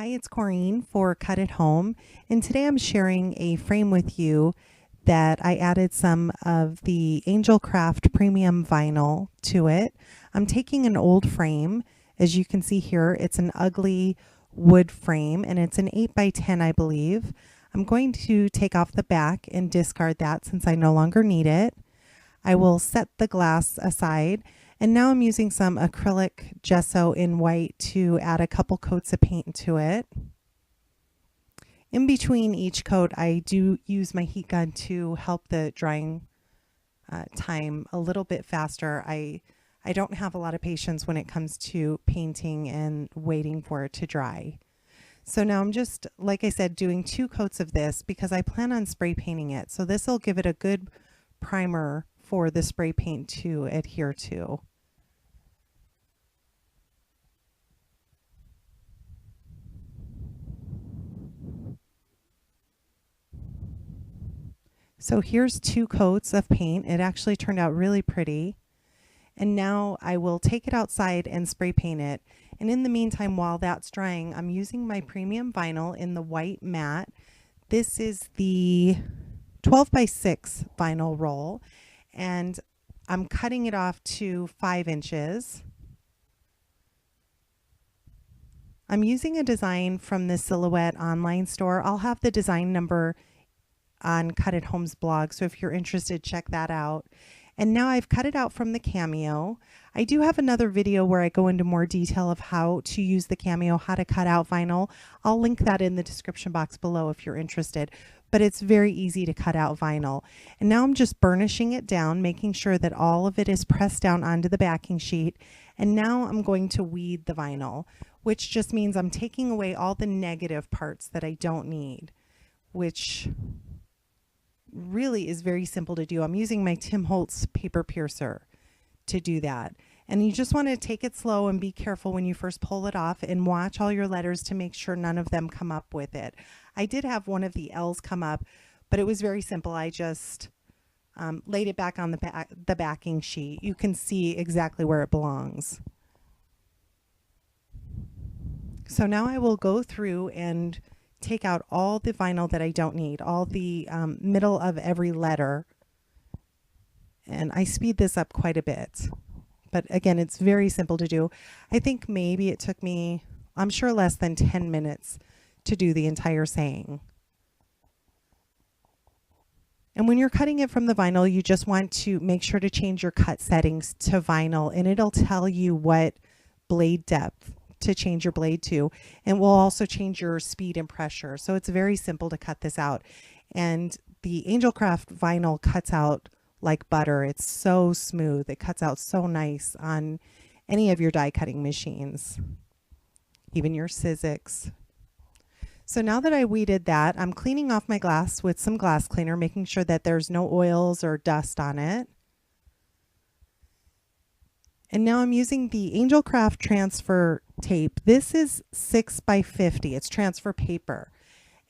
Hi, it's Corrine for Cut It Home, and today I'm sharing a frame with you that I added some of the Angel Craft premium vinyl to it. I'm taking an old frame. As you can see here, it's an ugly wood frame and it's an 8 by 10, I believe. I'm going to take off the back and discard that since I no longer need it. I will set the glass aside, and now I'm using some acrylic gesso in white to add a couple coats of paint to it. In between each coat, I do use my heat gun to help the drying time a little bit faster. I don't have a lot of patience when it comes to painting and waiting for it to dry. So now I'm just, like I said, doing 2 coats of this because I plan on spray painting it. So this will give it a good primer for the spray paint to adhere to. So here's 2 coats of paint. It actually turned out really pretty. And now I will take it outside and spray paint it. And in the meantime, while that's drying, I'm using my premium vinyl in the white matte. This is the 12 by 6 vinyl roll, and I'm cutting it off to 5 inches. I'm using a design from the Silhouette online store. I'll have the design number on Cut It Home's blog, so if you're interested, check that out. And now I've cut it out from the Cameo. I do have another video where I go into more detail of how to use the Cameo, how to cut out vinyl. I'll link that in the description box below if you're interested. But it's very easy to cut out vinyl. And now I'm just burnishing it down, making sure that all of it is pressed down onto the backing sheet. And now I'm going to weed the vinyl, which just means I'm taking away all the negative parts that I don't need, which really is very simple to do. I'm using my Tim Holtz paper piercer to do that. And you just want to take it slow and be careful when you first pull it off and watch all your letters to make sure none of them come up with it. I did have one of the L's come up, but it was very simple. I just laid it back on the backing sheet. You can see exactly where it belongs. So now I will go through and take out all the vinyl that I don't need, all the middle of every letter. And I speed this up quite a bit. But again, it's very simple to do. I think maybe it took me, I'm sure, less than 10 minutes to do the entire saying. And when you're cutting it from the vinyl, you just want to make sure to change your cut settings to vinyl, and it'll tell you what blade depth to change your blade to, and will also change your speed and pressure. So it's very simple to cut this out. And the Angel Craft vinyl cuts out like butter. It's so smooth. It cuts out so nice on any of your die cutting machines, even your Sizzix. So now that I weeded that, I'm cleaning off my glass with some glass cleaner, making sure that there's no oils or dust on it. And now I'm using the Angel Craft transfer tape. This is 6 by 50. It's transfer paper.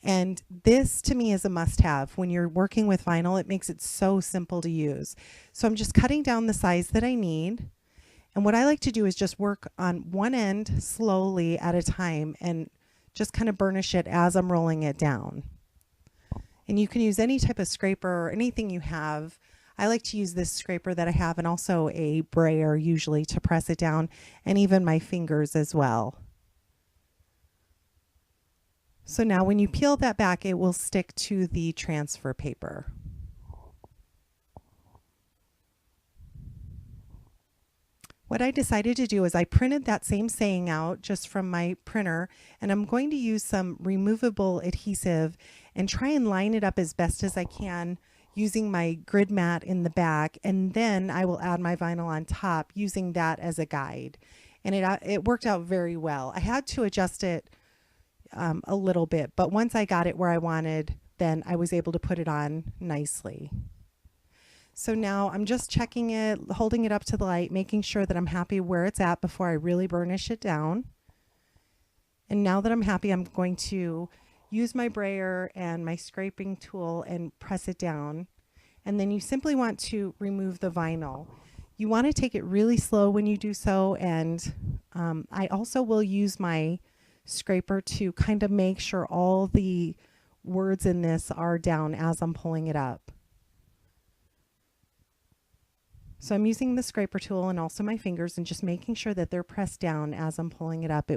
And this to me is a must-have. When you're working with vinyl, it makes it so simple to use. So I'm just cutting down the size that I need. And what I like to do is just work on one end slowly at a time and just kind of burnish it as I'm rolling it down. And you can use any type of scraper or anything you have. I like to use this scraper that I have, and also a brayer usually to press it down, and even my fingers as well. So now when you peel that back, it will stick to the transfer paper. What I decided to do is I printed that same saying out just from my printer, and I'm going to use some removable adhesive and try and line it up as best as I can using my grid mat in the back, and then I will add my vinyl on top using that as a guide. And it worked out very well. I had to adjust it a little bit, but once I got it where I wanted, then I was able to put it on nicely. So now I'm just checking it, holding it up to the light, making sure that I'm happy where it's at before I really burnish it down. And now that I'm happy, I'm going to use my brayer and my scraping tool and press it down. And then you simply want to remove the vinyl. You want to take it really slow when you do so. And I also will use my scraper to kind of make sure all the words in this are down as I'm pulling it up. So I'm using the scraper tool and also my fingers and just making sure that they're pressed down as I'm pulling it up.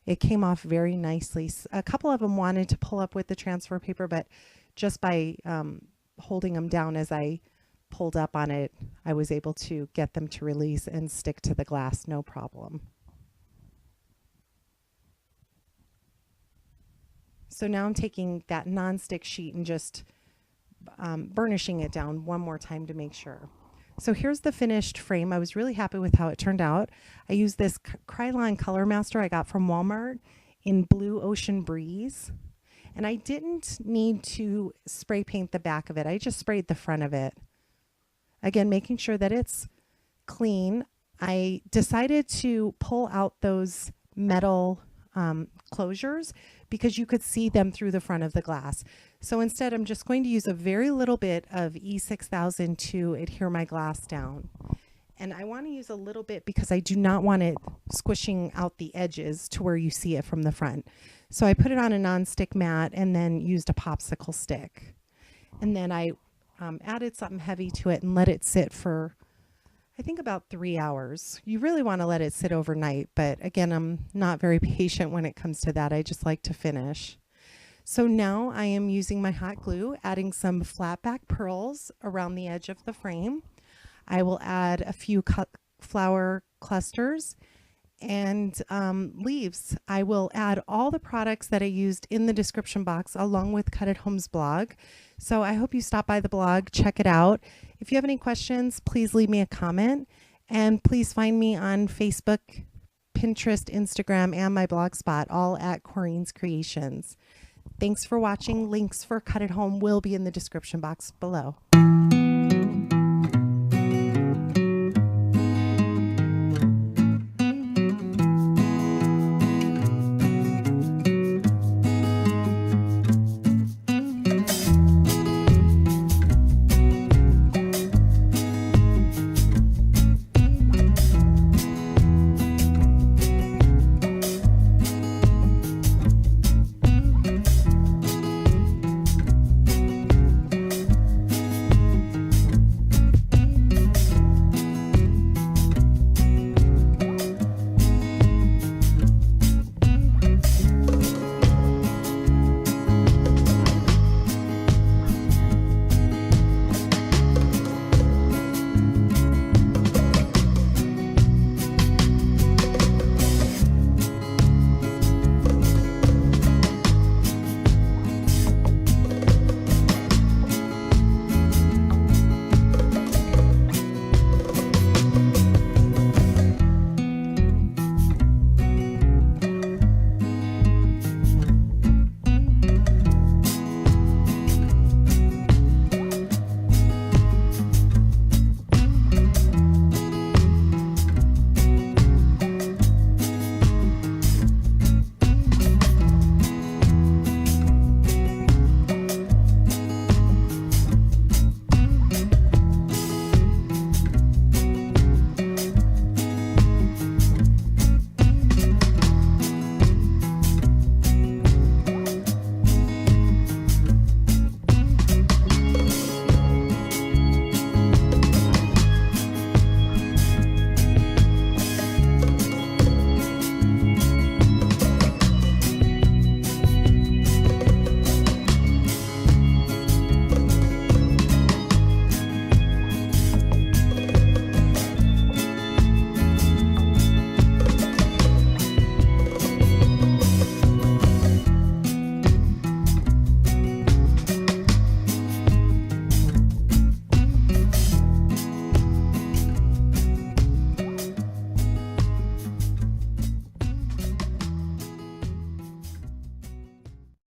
It came off very nicely. A couple of them wanted to pull up with the transfer paper, but just by holding them down as I pulled up on it, I was able to get them to release and stick to the glass, no problem. So now I'm taking that non-stick sheet and just burnishing it down one more time to make sure. So here's the finished frame. I was really happy with how it turned out. I used this Krylon Color Master I got from Walmart in Blue Ocean Breeze. And I didn't need to spray paint the back of it. I just sprayed the front of it. Again, making sure that it's clean. I decided to pull out those metal closures because you could see them through the front of the glass. So instead, I'm just going to use a very little bit of E6000 to adhere my glass down. And I want to use a little bit because I do not want it squishing out the edges to where you see it from the front. So I put it on a non-stick mat and then used a popsicle stick. And then I added something heavy to it and let it sit for, I think, about 3 hours. You really want to let it sit overnight, but again, I'm not very patient when it comes to that. I just like to finish. So now I am using my hot glue, adding some flat back pearls around the edge of the frame. I will add a few flower clusters and leaves. I will add all the products that I used in the description box along with Cut at Home's blog. So I hope you stop by the blog, check it out. If you have any questions, please leave me a comment, and please find me on Facebook, Pinterest, Instagram, and my blog spot, all at Corrine's Creations. Thanks for watching. Links for Cut at Home will be in the description box below.